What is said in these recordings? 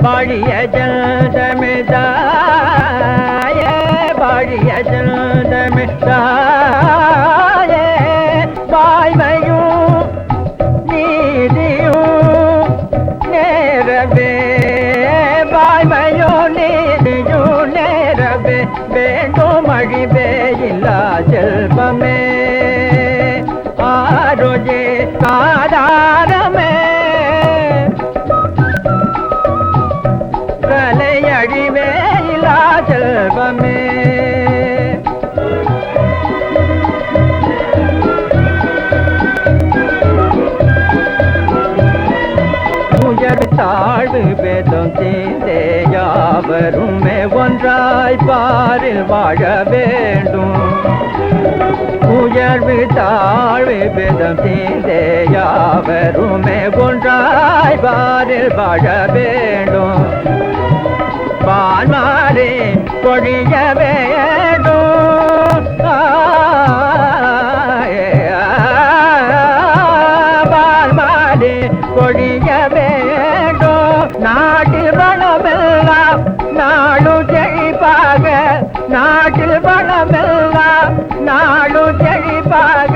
பாடிய ஜந்தமிதாயே பாடிய ஜந்தமிதாயே வாய்மையும் நீதியும் நேரவே வாய்மையும் நீதியும் நேரவே வேண்டும் அழிவே இல்லா செல்வமே ஆரோஜே ஆதாரமே கலை அழிவே இல்லா செல்வமே உயர் தாழ்வு பேதம் தீர்ந்தே யாவருமே ஒன்றாய் பாரில் வாழ வேண்டும் உயர்வு தாழ்வு பேதம் தீர்ந்தே யாவருமே ஒன்றாய் பாரில் வாழ வேண்டும் பான்மாரே பொழிய வேண்டும் பான்மாரே பொழிய வேண்டும் நாட்டில் வளமெல்லாம் நாடு செழிப்பாக நாட்டில் வளமெல்லாம் நாடு செழிப்பாக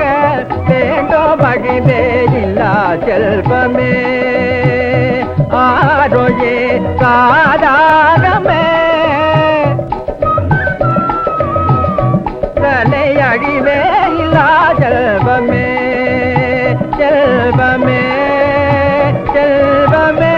வேண்டும் அழிவே இல்லா செல்வமே ஆரோயே சாதாரமே கலை அழிவே இல்லா செல்வமே செல்வமே செல்வமே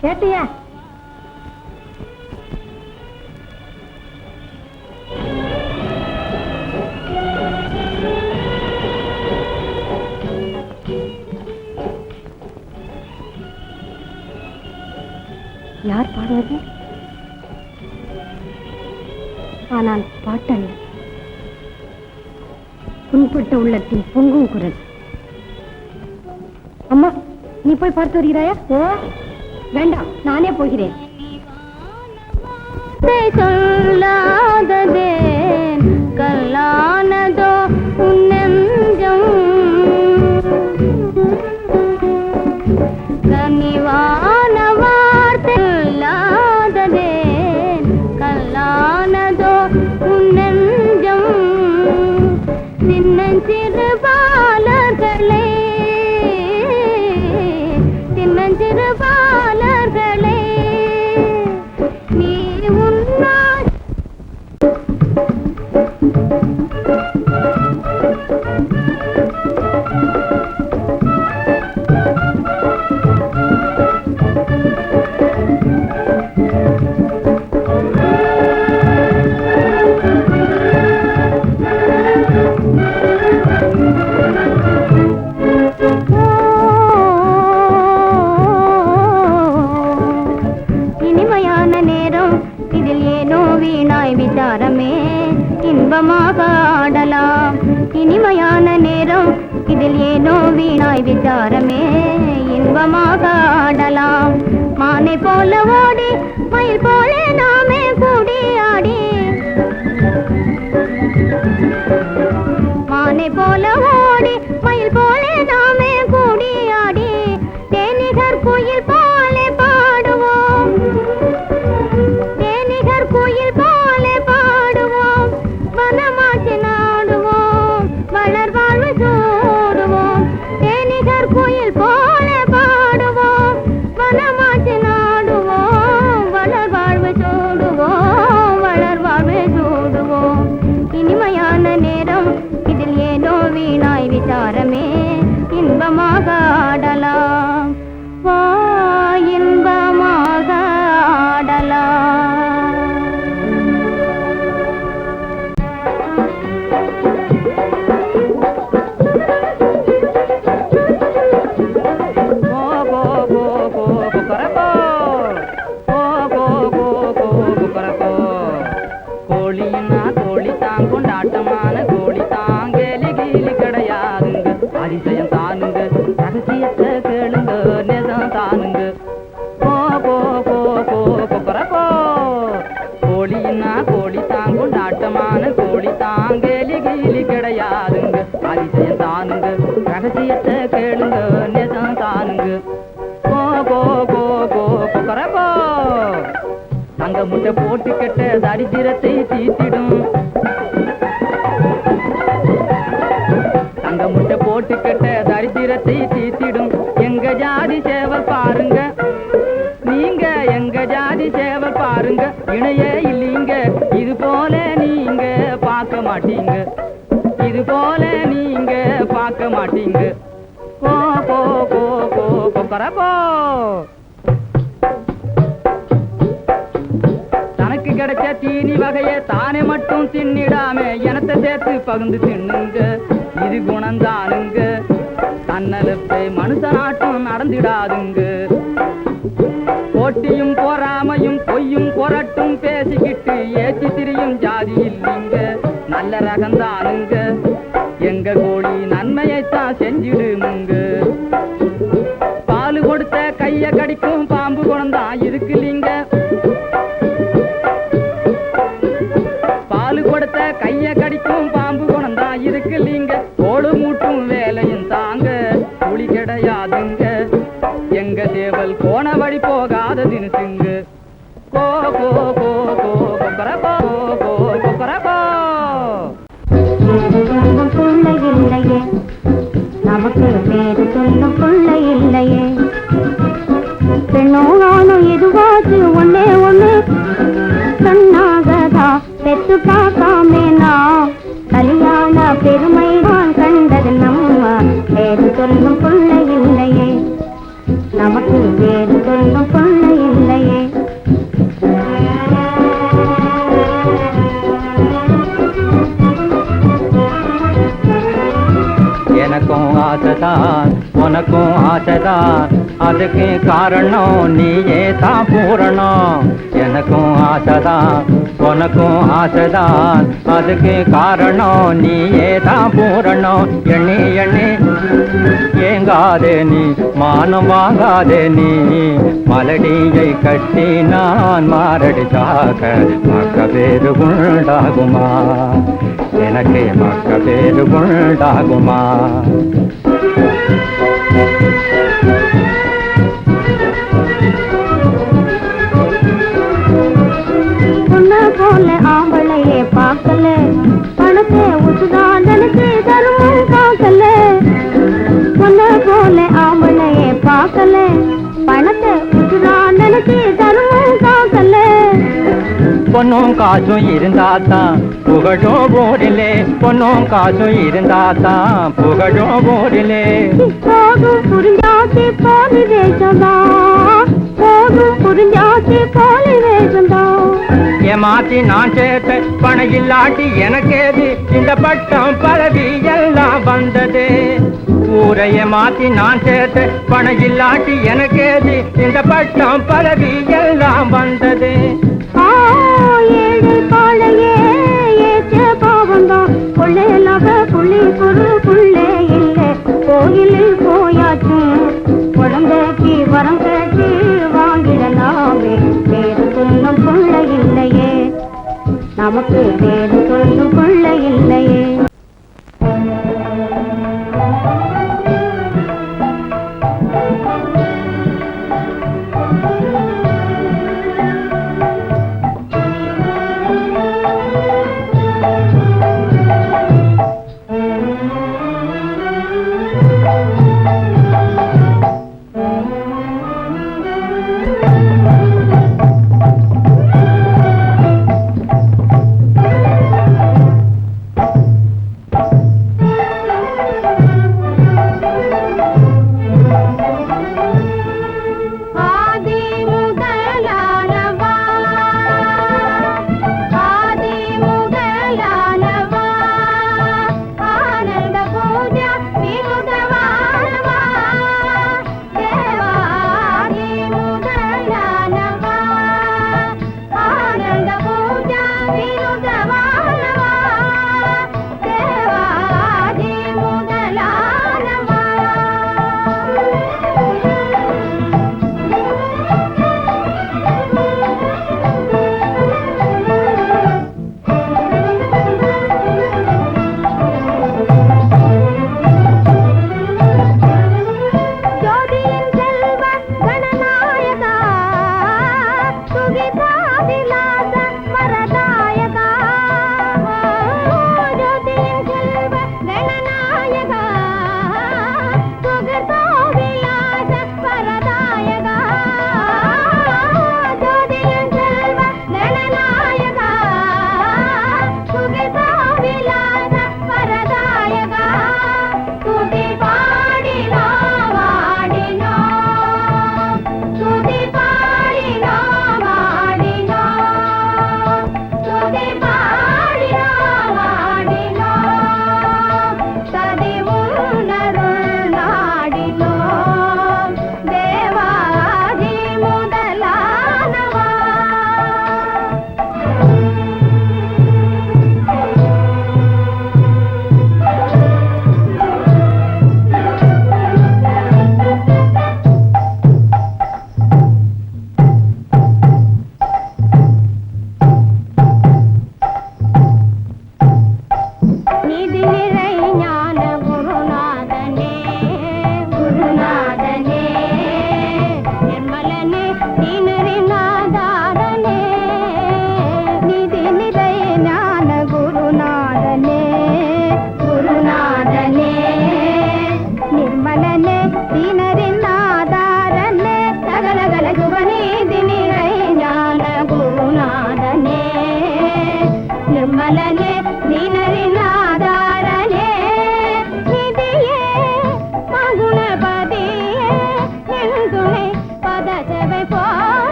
கேட்டியா? யார் பாடுவது? ஆனால் பாட்டல்ல, புண்பட்ட உள்ளத்தின் பொங்கும் குரல். அம்மா, நீ போய் பார்த்து வருகிறாயா? ஓ வேண்டாம், நானே போகிறேன். சொல்லாததே கல்லானதோ உன்னெஞ்சம் கனிவான வார்த்தை சொல்லாததே கல்லானதோ உன்னெஞ்சம் சின்னஞ்சிறு பாலர்களே சின்னஞ்சிறு பாலர்களே நீ உன்னா வீணாய் விசாரமே இன்பமாக ஆடலாம் இனிமையான நேரம் இதில் ஏனோ வீணாய் விசாரமே இன்பமாக ஆடலாம் மானை போல ஓடி மயில் போல நாமே கூடி ஆடி மானை போல ஓடி மயில் போல நாமே கூடி ஆடி தேனிகர் குயில் போல பாடுவோம் தேனிகர் குயில் போல பாடுவோம் வனமாற்றி நாடுவோம் வளர் வாழ்வு சூடுவோம் தேனிகர் குயில் போல பாடுவோம் வனமாற்றி நாடுவோம் வளர் வாழ்வு சூடுவோம் வளர் வாழ்வு சூடுவோம் இனிமையான நேரம் இதில் ஏனோ வீணாய் விசாரமே இன்பமாக ஆடலாம் வா இன்பமாக ஆடலாம் கோழின்னா கோழி தான் கொண்டாட்டமான கோழி தான் கேலி கீழி கிடையாதுங்க அதிசயம் தானுங்க ரகசியத்தை கேளுங்க நெசம் தானுங்க கோழின்னா கோழி தான் கொண்டாட்டமான கோழி தான் கேலி கீழி கிடையாதுங்க அதிசயம் தானுங்க ரகசியத்தை கேளுங்க நெசம் தானுங்க தங்க முட்டை போட்டு கெட்ட தரித்திரத்தை தீத்திடும் தங்க முட்டை போட்டு கெட்ட தரித்திரத்தை தீத்திடும் எங்க ஜாதி சேவல் பாருங்க நீங்க எங்க ஜாதி சேவல் பாருங்க இணையே இல்லீங்க இது போல நீங்க பார்க்க மாட்டீங்க இது போல நீங்க பார்க்க மாட்டீங்க கோ கோ கோ கோ கொக்கரப்போ தனக்கு கிடைச்ச தீனி வகைய தானே மட்டும் தின்னிடாம எனத்தை சேர்த்து பகுந்து தின்னுங்க இது குணந்தானுங்க தன்னலப்பை மனுஷனாட்டம் நடந்திடாதுங்க போட்டியும் பொறாமையும் பொய்யும் பொரட்டும் பேசிக்கிட்டு ஏற்றி திரியும் ஜாதி இல்லைங்க நல்ல ரகந்தானுங்க எங்க கோழி நன்மையைத்தான் செஞ்சிடுமுங்க பால் கொடுத்த கைய கடிக்கும் பாம்பு குணந்தான் இருக்கு இல்லைங்க பால் கொடுத்த கைய கடிக்கும் பாம்பு குணந்தான் இருக்கு இல்லைங்க கோடு மூட்டும் வேலையும் தாங்க புலி கிடையாதுங்க எங்க சேவல் போன வழி போகாத தினுசுங்க கோ கோ கோ கோ கொக்கரப்போ கோ கொக்கரப்போ பிள்ளை இல்லையே நமக்கு பேரு சொல்லும் பிள்ளை இல்லையே பெண்ணோ நானும் எதுவாச்சு ஒன்னே ஒண்ணு கண்ணாகதா பெற்று பார்க்காமே நான் கல்யாண பெருமை நான் கண்டது நம்ம பேரு சொல்லும் பிள்ளை இல்லையே நமக்கு பேரு சொல்லும் பிள்ளை இல்லையே எனக்கும் ஆசைதான் உனக்கும் ஆசைதான் அதுக்கு காரணம் நீயே தான் பூரணம் எனக்கும் ஆசைதான் உனக்கும் ஆசைதான் அதுக்கு காரணம் நீயே தான் பூரணம் எண்ணி எண்ணி ஏங்காதே நீ மானம் வாங்காதே நீ மலடியை கட்டி நான் மாரடிச்சாக மக்க பேரு உண்டாகுமா எனக்கு மக்க பேரு உண்டாகுமா உன்னை போல ஆம்பளையே பார்க்கல பணத்தை உசுதான் நினைச்சு தருமும் காக்கல உன்னை போல ஆம்பளையே பார்க்கல பணத்தை உசுதான் நினைச்சு தருமும் காக்கல பொண்ணும் காசும் இருந்தாதான் புகழும் ஊரிலே பொண்ணும் காசும் இருந்தாதான் புகழும் ஊரிலே போதும் புரிஞ்சாசி போலி வேஷம்தான் போதும் புரிஞ்சாசி போலி வேஷம்தான் ஏமாத்தி நான் சேர்த்த பணம் இல்லாட்டி எனக்கேது இந்த பட்டம் பதவி எல்லாம் வந்தது ஊரைய மாத்தி நான் சேர்த்த பணம் இல்லாட்டி எனக்கேது இந்த பட்டம் பதவி எல்லாம் வந்தது ஏழை பாழ நமக்கு வேறு சொல்லும் பிள்ளை இல்லையே.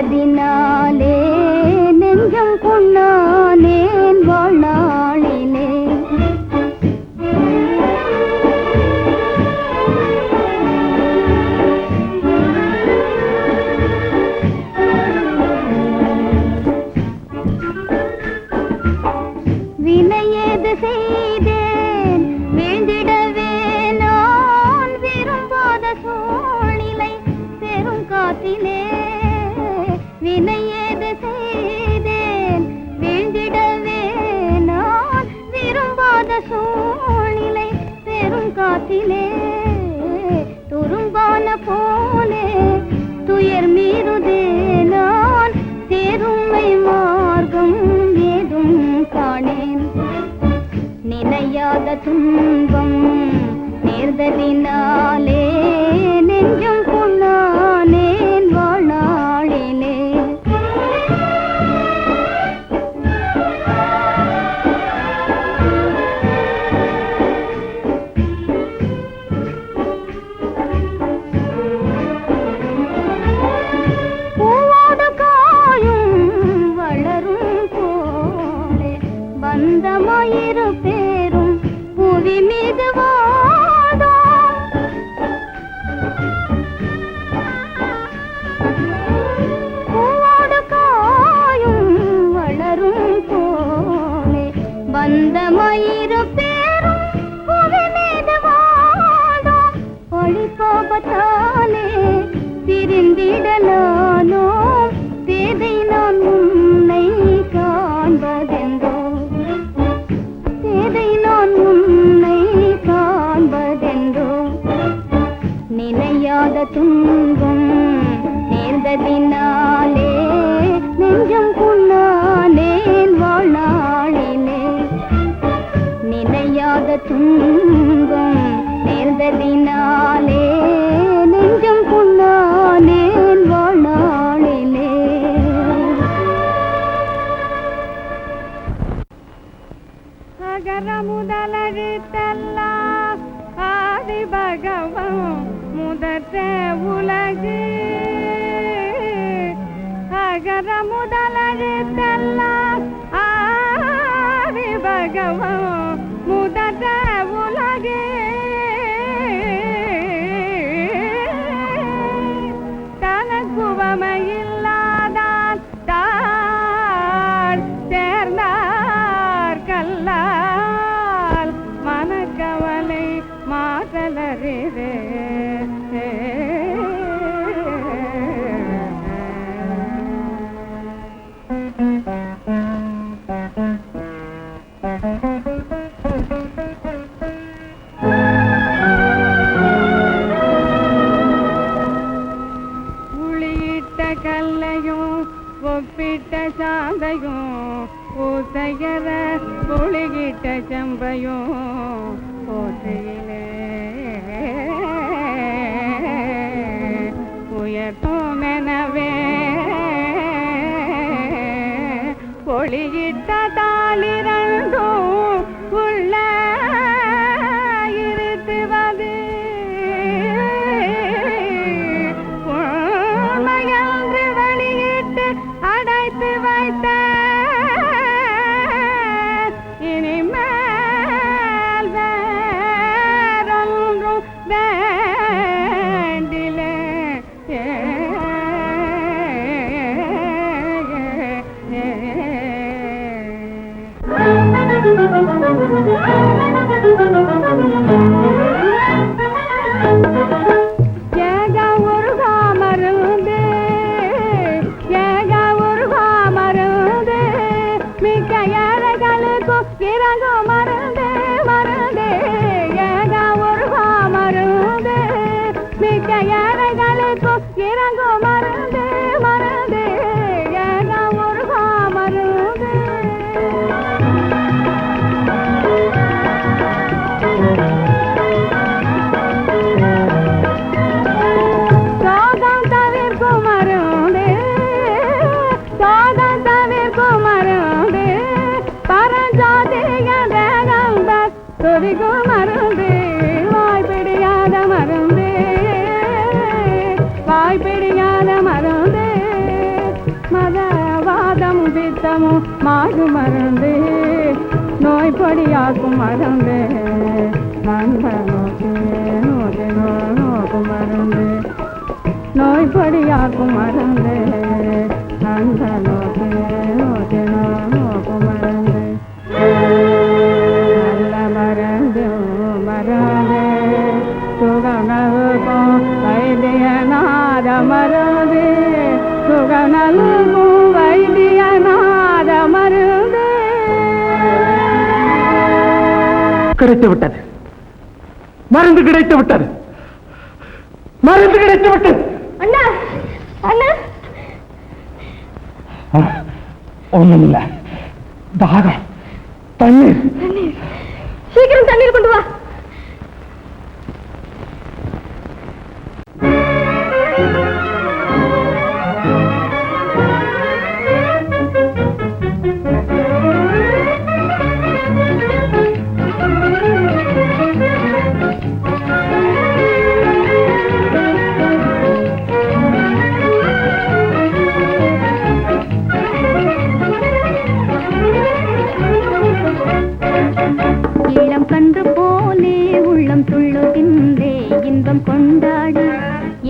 நேர்ந்ததினாலே நெஞ்சம் பொன்னானேன் வாழ்நாளிலே. வினையேது செய்தேன் வீழ்ந்திடவே நான் விரும்பாத சூழ்நிலை பெரும் காத்திலே. வினையேது செய்தேன் வீழ்ந்திடவே நான் விரும்பாத சூழ்நிலை பெரும் காத்திலே. துரும்பான போலே துயர் மீறுதே நான் தேருமை மார்க்கம் ஏதும் காணேன். நினையாத துன்பம் நேர்ந்ததினாலே நெஞ்சம் பொன்னானேன் வாழ்நாளிலே. பூவோடு காயும் வளரும் போலே பந்தமாயிரு பேரும் புவி மீது வாதோ. பூவோடு காயும் வளரும் போலே பந்தமாயிரு பேரும் புவி மீது வாதோ. ஒளிபாபத்தாலே பிரிந்திடலானோ பேதை நான் உன்னை காண்பதென்றோ. பேதை நான் உன்னை காண்பதென்றோ. நினையாத துன்பம் நேர்ந்ததினாலே நெஞ்சம் பொன்னானேன் வாழ்நாளிலே. நினையாத துன்பம் நேர்ந்ததினாலே நெஞ்சம் பொன்னானேன் வாழ்நாளிலே. அகர முதலெழுத்தெல்லாம் ஆதி பகவன் முதற்ற உலகு. அகர முதலெழுத்தெல்லாம் ஆதி பகவன் முதற்ற உலகு. தனக்குவமையில்லாதான் தாழ் சேர்ந்தார் கல்லால் மனக்கவலை மாற்றலறிதே. கல்லையும் ஒப்பிட்ட சாந்தையும் பூசையர புளிகிட்ட செம்பையும் போற்றையிலே உயர்த்தும் எனவே பொழியிட்ட தாளிரண்டும் உள்ள இருத்துவது அடைத்து வைத்த இனிமே படியாக்கும் மறந்து அந்த நோக்கும் மறந்து நோய் படியாக்கும் மறந்து அந்த நோக்கும் மறந்து நல்ல மறந்து மறந்து சுகநல்கும் வைத்தியநாத மருந்து சுகநல்கும் வைத்தியநாத மருந்து கிடைத்து விட்டது மருந்து கிடைத்து விட்டது மருந்து கிடைத்து விட்டது அண்ணா அண்ணா ஒண்ணும் இல்ல தாகம் தண்ணீர் சீக்கிரம் தண்ணீர் கொண்டு வா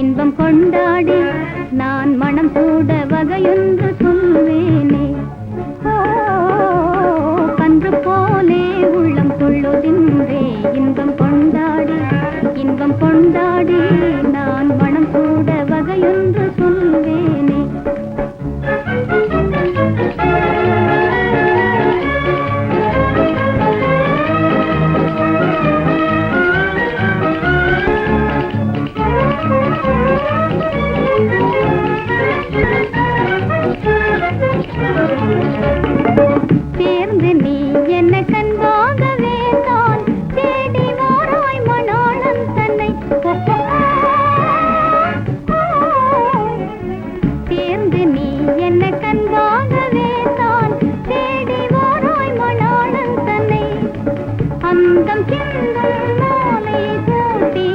இன்பம் கொண்டாடி நான் மனம் சூட வகையொன்று சொல்வேனே கன்று போலே உள்ளம் துள்ளுகின்றே இன்பம் கொண்டாடி நான் மனம் சூட வகையொன்று சொல்வேனே சேர்ந்து நீ என்ன கண்பாக வேண்டான் தேடி வாராய் மணாளன் தன்னை சேர்ந்து நீ என்ன கண்பாக வேண்டான் தேடி வாராய் மணாளன் தன்னை அந்தம் சிந்தும் மாலை சூட்டி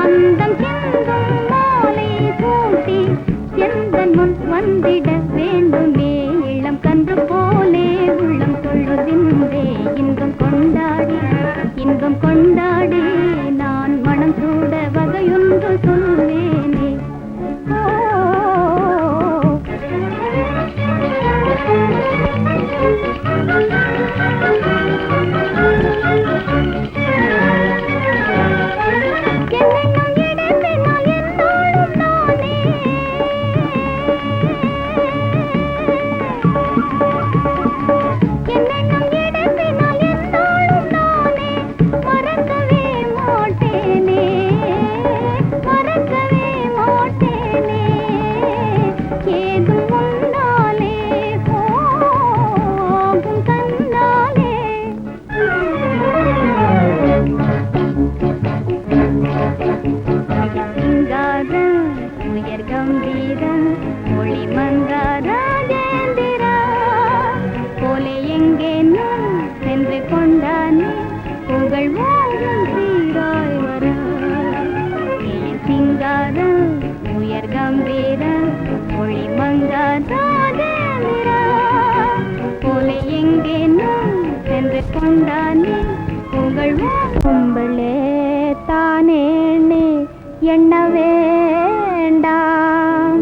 அந்தம் சிந்தும் மாலை சூட்டி எந்தன் முன் வந்திட வேண்டுமே இளம் கன்று போலே உள்ளம் கொள்ளுகின்றே இன்பம் கொண்டாடி நான் மனம் சூட வகையொன்று சொல்வேனே கும்பலே தானே எண்ண வேண்டாம்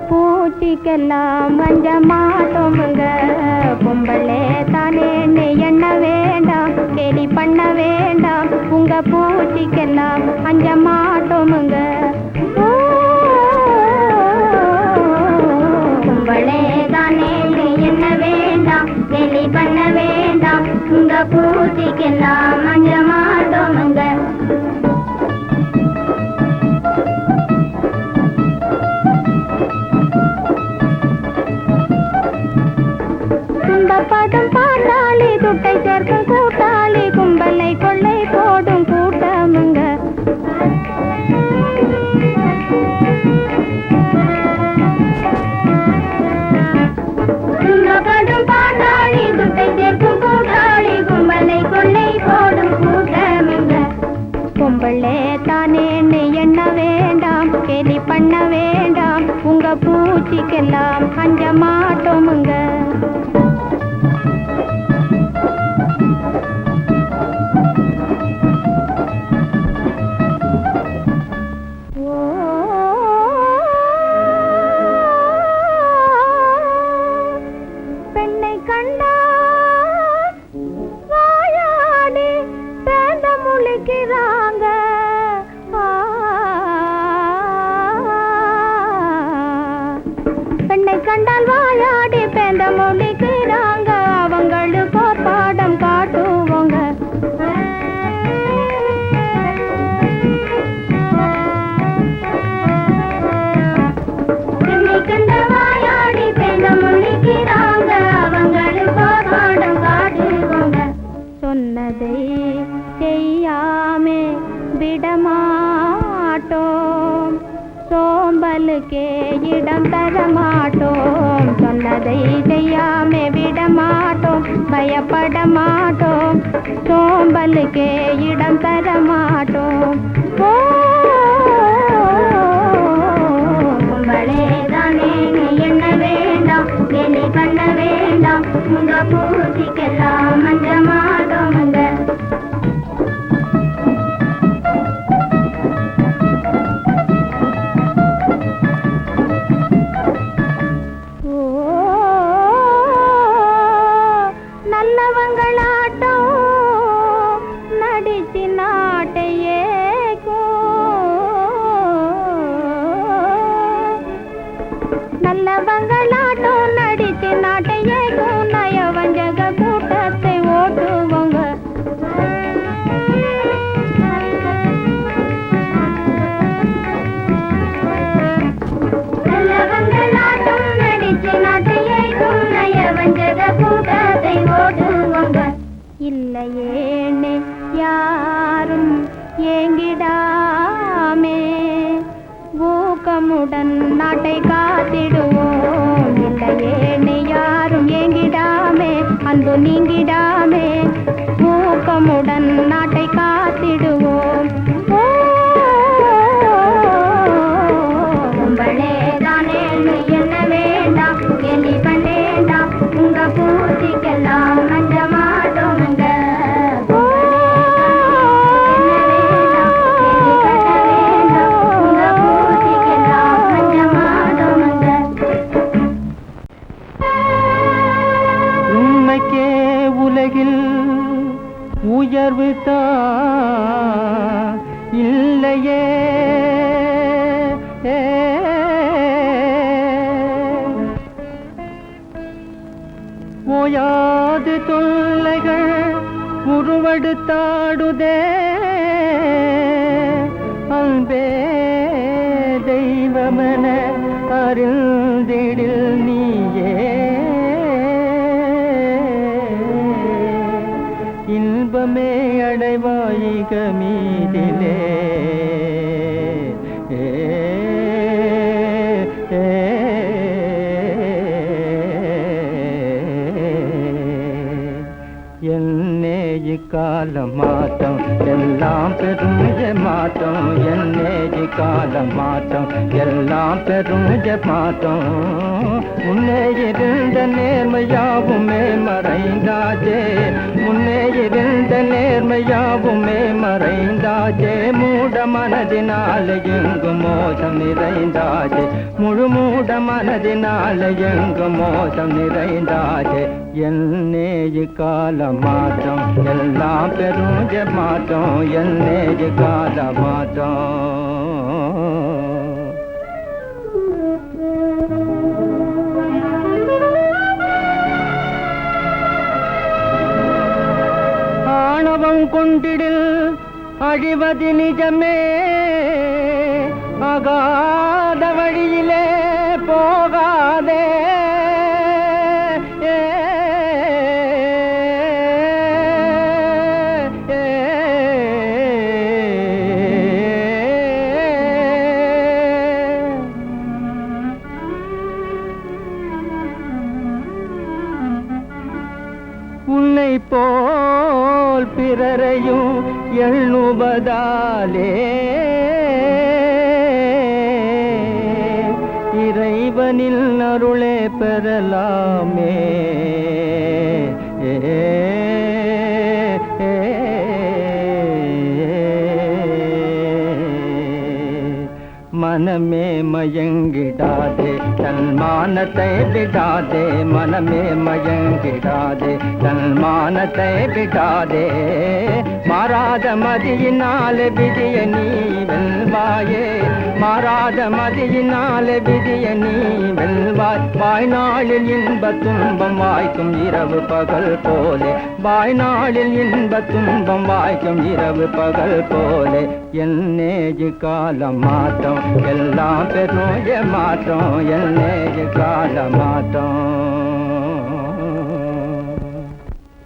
பூச்சிக்கெல்லாம் மஞ்ச மாட்டோமுங்க கும்பலே தானே எண்ண வேண்டாம் கேலி பண்ண வேண்டாம் உங்க பூச்சிக்கெல்லாம் அஞ்ச மாட்டோமுங்க கும்பலே தானே எண்ண வேண்டாம் கேலி பண்ண வேண்டாம் உங்க பூச்சிக்கெல்லாம் அஞ்ச மாட்டோமுங்க பதம் பாட்டாளி துட்டை சேர்க்கும் கூட்டாளி கும்பலை கொள்ளை போடும் கூட்டமுங்க பதம் பாட்டாளி துட்டை சேர்க்கும் கூட்டாளி கும்பலை கொள்ளை போடும் கூட்டமுங்க கும்பலே தானே எண்ண வேண்டாம் கேலி பண்ண வேண்டாம் உங்க பூச்சிக்கெல்லாம் அஞ்ச மாட்டோமுங்க பேந்த மொழிக்கிறாங்க அவங்களுக்கு ஒரு பாடம் காட்டுவோங்க வாயாடி பேந்த மொழிக்கிறாங்க அவங்களுக்கு ஒரு பாடம் காட்டுவோங்க சொன்னதை செய்யாமே விடமாட்டோம் சோம்பலுக்கே இடம் தர மாட்டோம் சொன்னதை செய்யாமே விடமாட்டோம் பயப்பட மாட்டோம் சோம்பலுக்கே இடம் தர மாட்டோம் கும்பளேதானே என்ன வேண்டாம் வெளி பண்ண வேண்டாம் உங்க பூசிக்கெல்லாம் மஞ்ச மாட்டோம் நல்லவங்களாட்டம் நடிச்சு நாட்டையே நல்லவங்களாட்டம் நடிச்சு நாட்டையே நயவஞ்சக கூட்டத்தை ஓட்டுவோங்க நல்லவங்களாட்டம் நடிச்சு நாட்டையே நயவஞ்சக கூட்டத்தை ஓட்டுவோங்க இல்லையேனே யாரும் ஏங்கிடாமே ஊக்கமுடன் நாட்டை காத்திடுவோம் இல்லையேனே யாரும் ஏங்கிடாமே அன்பு நீங்கிடாமே ஊக்கமுடன் நாட்டை காத்திடுவோம் கும்பளேதானே என்ன வேண்டாம் எலி பண்ணேண்டாம் உங்க பூச்சிக்கெல்லாம் மஞ்ச மாட்டோங்க உண்மைக்கே உலகில் உயர்வு தான் இல்லையே ஓயாது தொல்லைகள் உருவெடுத்தாடுதே அன்பே தெய்வமென அறிந்திடில் நீயே இன்பமே அடைவாயிக மீதிலே என்னே இக்கால மாற்றம் எல்லாம் பெரும் மாற்றம் என்னே இக்கால மாற்றம் எல்லாம் பெரும் மாற்றம் முன்னே இருந்த நேர்மையாவுமே மறைந்தாச்சே முன்னே இருந்த நேர்மையாவுமே மறைந்தாச்சே மூட மனதினால எங்கு மோசம் நிறைந்தாச்சே முழு மூட மனதினால எங்கு மோசம் நிறைந்தாச்சே என்னே இக்கால மாற்றம் எல்லாம் பெரும் மாற்றம் என்னே இக்கால மாற்றம் ஆணவம் கொண்டிடில் அழிவது நிஜமே அகாத வழியிலே போகாதே உன்னை போல் பிறரையும் எண்ணுவதாலே இறைவனில் அருளே பெறலாமே மனமே மயங்கிடாதே தன்மானத்தை விடாதே மனமே மயங்கிடாதே தன்மானத்தை விடாதே மாறாத மதியினால் விதிய நீ வெல்வாயே மாறாத மதியினால விதிய நீ வெல்வாய் வாழ்நாளில் இன்ப துன்பம் வாய்க்கும் இரவு பகல் போலே வாழ்நாளில் இன்ப துன்பம் வாய்க்கும் இரவு பகல் போலே என்னேஜு கால மாற்றம் எல்லாம் பெருநோய மாற்றம் என்னேஜு கால மாற்றம்